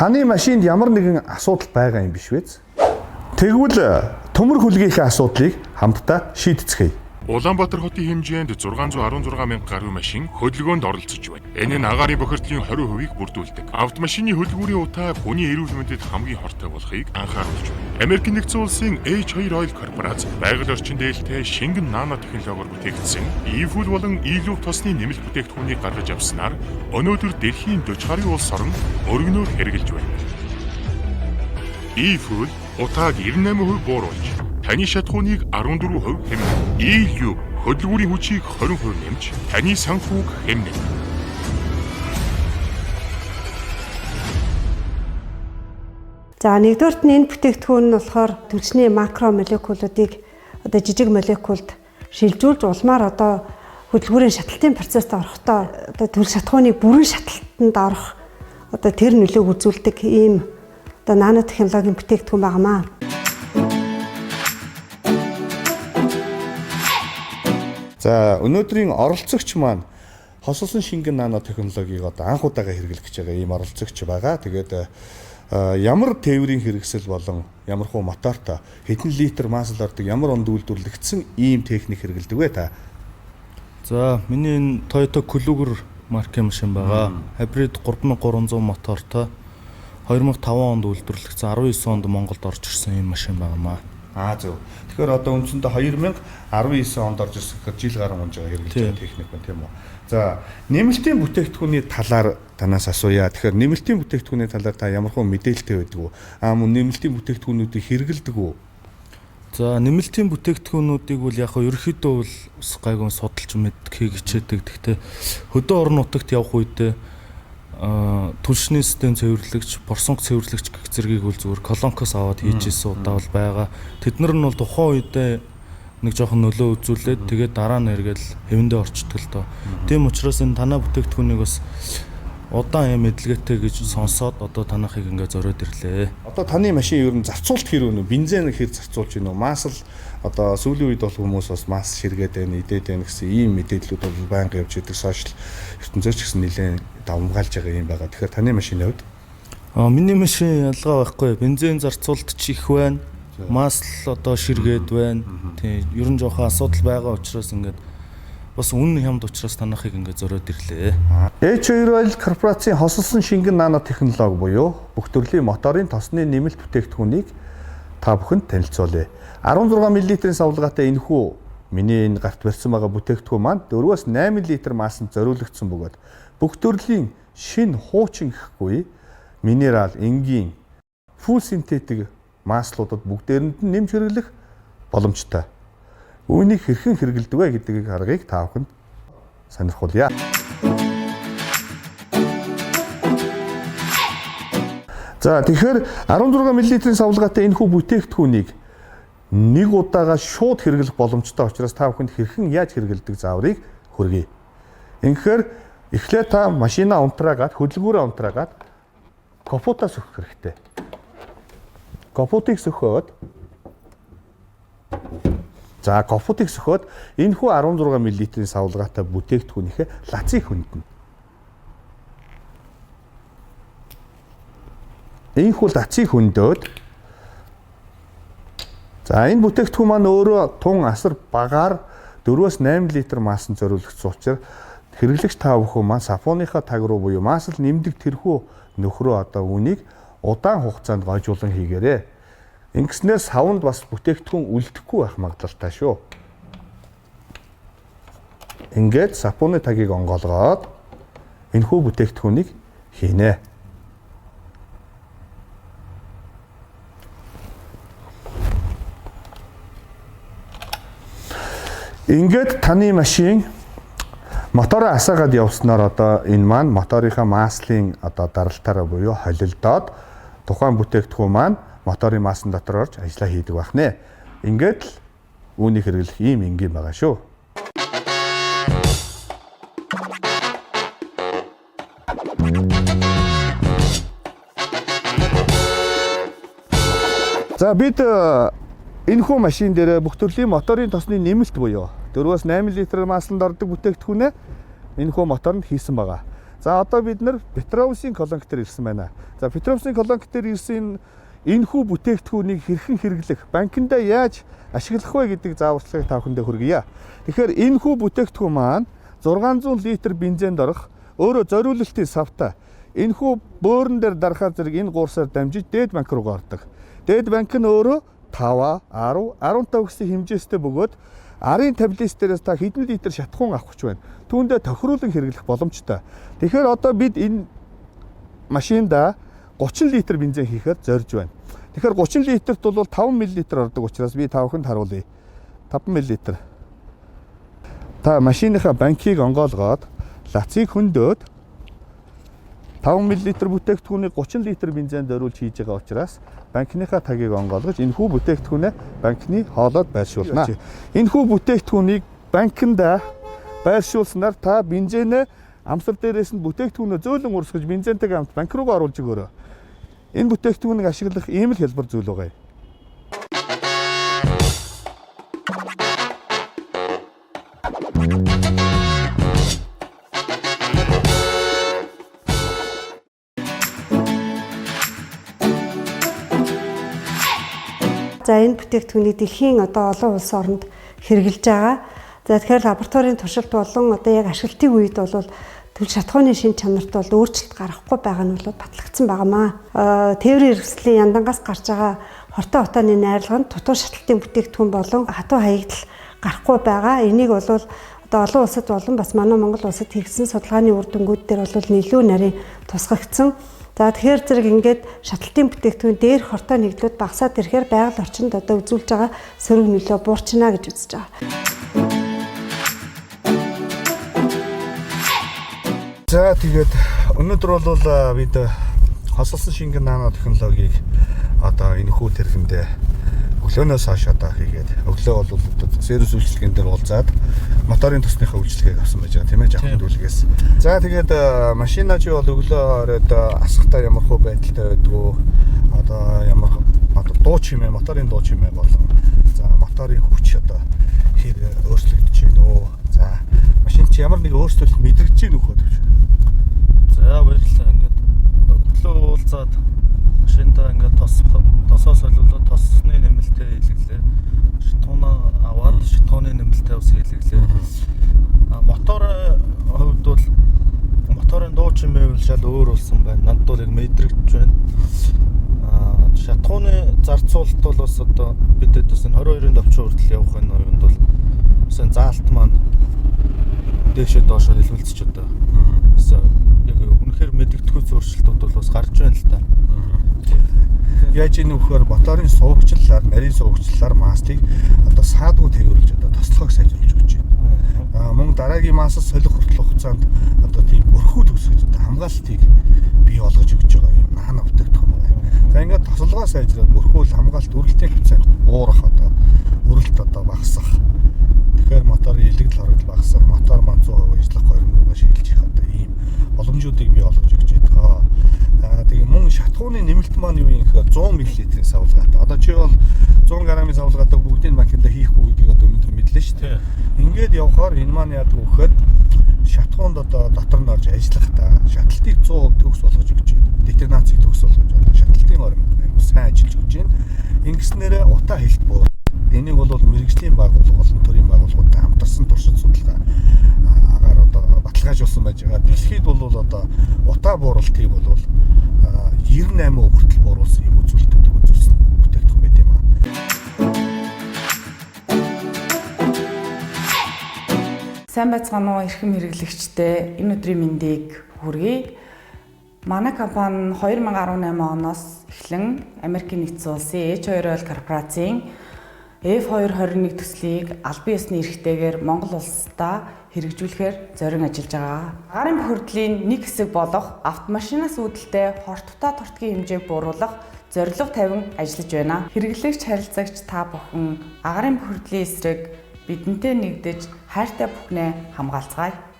таны машинд ямар нэгэн асуудал байгаа юм биш вэ? Тэгвэл төмөр хүлгээхийн асуудлыг хамтдаа шийдэцгээе. Улаанбаатар хотын хэмжээнд 616 мянга гаруй машин хөдөлгөөнд оролцож байна. Энэ нь агаарын бохирдлын 20%-ийг бүрдүүлдэг. Автомашины хөдөлгүүрийн утаа хүний эрүүл мэндэд хамгийн хортой болохыг анхааруулж байна. Америкийн нэгдсэн улсын H2 Oil корпорац байгаль орчин дээлтэй шингэн нано технологиор бүтээгдсэн E-Fuel болон E-Lube тосны нэмэлт бүтээгдэхүүнийг гаргаж авснаар өнөөдөр дэлхийн 40 гаруй улс орн өргөнөөр хэрэгжилж байна. E-Fuel утааг 98% бууруулж таны шатхууныг 14% хэмнэн. E-Lube хөдөлгүүрийн хүчийг 20% нэмж таны санхүүг хэмнэн. За нэгдүгээрт нь энэ бүтээгдэхүүн нь болохоор түлшний макромолекулуудыг одоо жижиг молекулд шилжүүлж улмаар одоо хөдөлгүүрийн шаталтын процесст орохдоо одоо түлш шатхууны бүрэн шаталтанд орох одоо тэр нөлөөг үзүүлдэг ийм одоо нано технологийн бүтээгдэхүүн байнамаа. За өнөөдрийн оролцогч маань хосолсон шингэн нано технологиг одоо анх удаага хэрэглэх гэж байгаа ийм оролцогч байгаа. Тэгээд ямар тээврийн хэрэгсэл болон ямар хуу мотортой хэдэн литр масл ордог ямар онд үйлдвэрлэгдсэн ийм техник хэрэглэдэг вэ та? За миний энэ Toyota Kluger маркийн машин байгаа. Хибрид 3300 мотортой 2005 онд үйлдвэрлэгдсэн 19 онд Монголд орж ирсэн ийм машин байнамаа. Зөв. Тэгэхээр одоо үндсэндээ 2019 онд орж ирсэн гэхэд жил гаруй унж байгаа хэрэглэж байгаа техник байна тийм үү. За, нэмэлтийн бүтээгдэхүүний талаар танаас асууя. Тэгэхээр нэмэлтийн бүтээгдэхүүний талаар та ямар хөө мэдээлэлтэй байдаг вэ? Мөн нэмэлтийн бүтээгдэхүүнүүдийг хэрэглэдэг үү? За, нэмэлтийн бүтээгдэхүүнүүдийг бол яг нь ерөөхдөө бол гайгүй судалж мэдхийг хичээдэг. Гэхдээ хөдөө орон нутагт явах үедээ түлшний систем цэвэрлэгч, борсонг цэвэрлэгч гэх зэргийг бол зүгээр колонкоос аваад хийжсэн удаа бол байгаа. Тэднэр нь бол тухайн үедээ нэг жоохон нөлөө үзүүлээд тэгээд дараа нь эргээл хэвэндээ орчдөг л доо. Тийм учраас энэ танаа бүтээгдэхүүнийг бас удаан юм эдлгээтэй гэж сонсоод одоо танахыг ингээд зориод ирлээ. Одоо таны машин ер нь зарцуулт хэр өнө бензин хэр зарцуулж гинөө? Масл одоо сүүлийн үед бол хүмүүс бас мас ширгээд байна, идээд байна гэсэн ийм мэдээллүүд бол байнга явж идэг. Сошиал ертөнцөөч гэсэн нэлээд давмгаалж байгаа юм байгаа. Тэгэхээр таны машины хувьд миний машин ялгаа байхгүй. Бензин зарцуулт ч их байна. Масл одоо ширгээд байна. Тийм ер нь жоохон асуудал байгаа учраас ингээд бас үнэн хямд учраас танахыг ингээд зориод ирлээ. H2 Oil корпорацийн хосолсон шингэн нано технологи буюу бүх төрлийн моторын тосны нэмэлт бүтээгдэхүүнийг та бүхэнд танилцуулъя. 16 мл-ийн савлгаатай энэхүү миний энэ гарт барьсан байгаа бүтээгдэхүүн маань 4-8 литр маасанд зориулагдсан бөгөөд бүх төрлийн шинэ хуучин гэхгүй минерал, энгийн, фул синтетик маслуудад бүгдээрэнд нь нэмж хэрэглэх боломжтой. Үүнийг хэрхэн хэрэглэдэг вэ гэдэг аргыг та бүхэнд сонирхуулъя. За тэгэхээр 16 мл-ийн савлгаатай энэхүү бүтээгдэхүүнийг нэг удаага шууд хэрэглэх боломжтой учраас та бүхэнд хэрхэн яаж хэрэглэдэг зааврыг хүргэе. Ингэхээр эхлээд та машинаа унтраагаад хөдөлгүүрээ унтраагаад капотаа сөхөх хэрэгтэй. Капотыг сөхөөд капотыг сөхөөд энэхүү 16 мл-ийн савлгаатай бүтээгдэхүүнийхээ лацыг хөндөг. Энэхүү лацыг хөндөд энэ бүтээгдэхүүн маань өөрөө тун асар багаар 4-8 литр маасан зориулагдсан учраас хэрэглэгч та бүхэн маань сапоныхаа таг руу буюу масл нэмдэг тэрхүү нөхрөө одоо үнийг удаан хугацаанд гойжуулан хийгээрэй. Ингэснээр савнд бас бүтээгдэхүүн үлдэхгүй байх магадлалтай шүү. Ингээд сапоны тагийг онгоолгоод энэхүү бүтээгдэхүүнийг хийнэ. Ингээд таны машин мотороо асаагаад явснаар одоо энэ маань моторынхаа маслын одоо даралтаараа буюу холилдоод тухайн бүтээгдэхүүн маань моторын маасан дотор орж ажиллаа хийдэг байх нэ. Ингээд л үүнийг хэрэглэх ийм энгийн байгаа шүү. За бид энэхүү машин дээр бүх төрлийн моторын тосны нэмэлт буюу 4-8 литр масланд ордог бүтээгдэхүүнээ энэхүү моторонд хийсэн байгаа. За одоо бид нар Петроусын колонк дээр ирсэн байна. За Петроусын колонк дээр ирсэн энэхүү бүтээгдэхүүнийг хэрхэн хэрэглэх, банкнда яаж ашиглах вэ гэдэг зааварчилгааг та бүхэндээ хүргье. Тэгэхээр энэхүү бүтээгдэхүүн маань 600 литр бензинд орох өөрөө зориулалтын савтай. Энэхүү бөөрөн дээр дарахаар зэрэг энэ гуурсаар дамжиж дээд банк руу ордог. Дээд банк нь өөрөө 5, 10, 15 гэсэн хэмжээстэй бөгөөд арын таблиц дээрээс та хэдэн литр шатхуун авах гэж байна. Түүндээ тохируулан хэрэглэх боломжтой. Тэгэхээр одоо бид энэ машинда 30 литр бензин хийхэд зорж байна. Тэгэхээр 30 литрт бол 5 мл ордог учраас би та бүхэнд харуулъя. 5 мл. Та машиныхаа банкийг онгоолгоод лацыг хөндөд 5 мл бүтээгдэхүүнийг 30 литр бензинд зориулж хийж байгаа учраас банкныхаа тагийг онгоолгож энэхүү бүтээгдэхүүнээ банкны хоолойд байршуулна. Энэхүү бүтээгдэхүүнийг банкнда байршуулснаар та бензинээ амсар дээрээс нь бүтээгдэхүүнөө зөөлөн урсгаж бензинтэйг хамт банк руугаа оруулж өгөөрэй. Энэ бүтээгдэхүүнийг ашиглах ийм л хялбар зүйл байгаа юм. За энэ бүтээгдэхүүнийг дэлхийн одоо олон улс оронд хэрэгжилж байгаа. За тэгэхээр лабораторийн туршилт болон одоо яг ашиглалтын үед бол төл шатхууны шин чанарт бол өөрчлөлт гарахгүй байгаа нь бол батлагдсан байнамаа. Тээврийн хэрэгслийн яндангаас гарч байгаа хортой утааны найрлаганд дутуу шатлалтын бүтээгдэхүүн болон хатуу хаягдал гарахгүй байгаа. Энийг бол одоо олон улсад болон бас манай Монгол улсад хийгдсэн судалгааны үр дүнгууд дээр бол нэлээд нарийн тусгагдсан. За тэгэхээр зэрэг ингээд шатлалтын бүтээгдэхүүн дээр хортой нэгдлүүд багасаад ирэхээр байгаль орчинд одоо үзүүлж байгаа сөрөг нөлөө буурчна гэж үзэж байгаа. За тэгээд өнөөдөр бол бид хосолсон шингэн нано технологиг одоо энэхүү тэрхэндээ өглөөнөөс хойш одоо хийгээд өглөө бол сервис үйлчилгээнд дээр уулзаад моторын тосныхаа үйлчилгээг авсан байж байгаа тийм ээ жавхан дүүлгээс. За тэгээд машинаач бол өглөө оройд асахтаа ямар хөө байдалтай байдгүй одоо ямар одоо дуу чимээ моторын дуу чимээ болон за моторын хүч одоо хэр өөрчлөгдөж байна уу. За машин чи ямар нэг өөрчлөлт мэдрэгдэж байна уу гэж. За баярлалаа. Ингээд өглөө уулзаад машинтаа ингээд тосоо солиулаад тосны нэмэлтээ хийлгэлээ. Шатуунаа аваад шатууны нэмэлтээ ус хийлгэлээ. Моторын хувьд бол моторын дуу чимээ бол шал өөр болсон байна. Надад бол яг мэдрэгдэж байна. Шатууны зарцуулалт бол бас одоо бидэд бас 22-ын давчин хүртэл явах энэ үеинд бол бас заалт маань дээшээ доошоо хэлбэлцэж одоо яг үнэхээр мэдэгдэхүй зуршилтууд бол бас гарч байна л та. Яаж ийм вөхөр моторын суугчлалаар, нарийн суугчлалаар мастыг одоо саадгүй тээвэрлж одоо тослохыг сайжруулж өгч байна. Мөн дараагийн масаас солих хүртэл хугацаанд одоо тийм өрхүүд өсгөж одоо хамгаалтыг бий болгож өгч байгаа юм нано бүтээгдэхүүн байна. За ингээд тослогоо сайжраад өрхөөл хамгаалт үрэлтийн процент буурах одоо үрэлт одоо багасах. Тэгэхээр моторын илэгдэл хоригдол багасах, мотор маань 100% ажиллах хоригдолгоо шийдэлж их одоо ийм боломжуудыг бий болгож өгч байгаа. Тэгээ мөн шатхууны нэмэлт маань юу юм гэхээр 100 мл-ийн савлгаатай. Одоо чи бол 100 г-ийн савлгаатай бүгдийн банкнда хийхгүй гэдгийг одоо өнөөдөр мэдлээ шүү дээ. Ингээд явхаар энэ маань яадаг вэ гэхээр шатхуунд одоо дотор нь орж ажиллах та шатлалтыг 100% төгс болгож өгч байна. Детонацийг төгс болгож одоо шатлалтын орон сайн ажиллаж өгч байна. Ингэснээрээ утаа хэлт буу. Энийг бол мэрэгжлийн байгууллага болон төрийн байгууллагуудтай хамтарсан туршид судалгаа агаар одоо баталгаажуулсан байж байгаа. Дэлхийд бол одоо утаа бууралтыг бол 98% хүртэл бууруулсан юм үзүүлэлтүүдийг үзүүлсэн бүтээгдэхүүн байт юм аа. Сайн байцгаана уу эрхэм хэрэглэгчдээ энэ өдрийн мэндийг хүргэе. Манай компани 2018 оноос эхлэн Америкийн нэгдсэн улсын H2O корпорацийн F221 төслийг албан ёсны эрхтэйгээр Монгол улсдаа хэрэгжүүлэхээр зорин ажиллаж байгаа. Агаарын бохирдлын нэг хэсэг болох автомашинаас үүдэлтэй хортотоо тортгийн хэмжээг бууруулах зорилго тавин ажиллаж байна. Хэрэглэгч харилцагч та бүхэн агаарын бохирдлын эсрэг бидэнтэй нэгдэж хайртай бүхнээ хамгаалцгаая.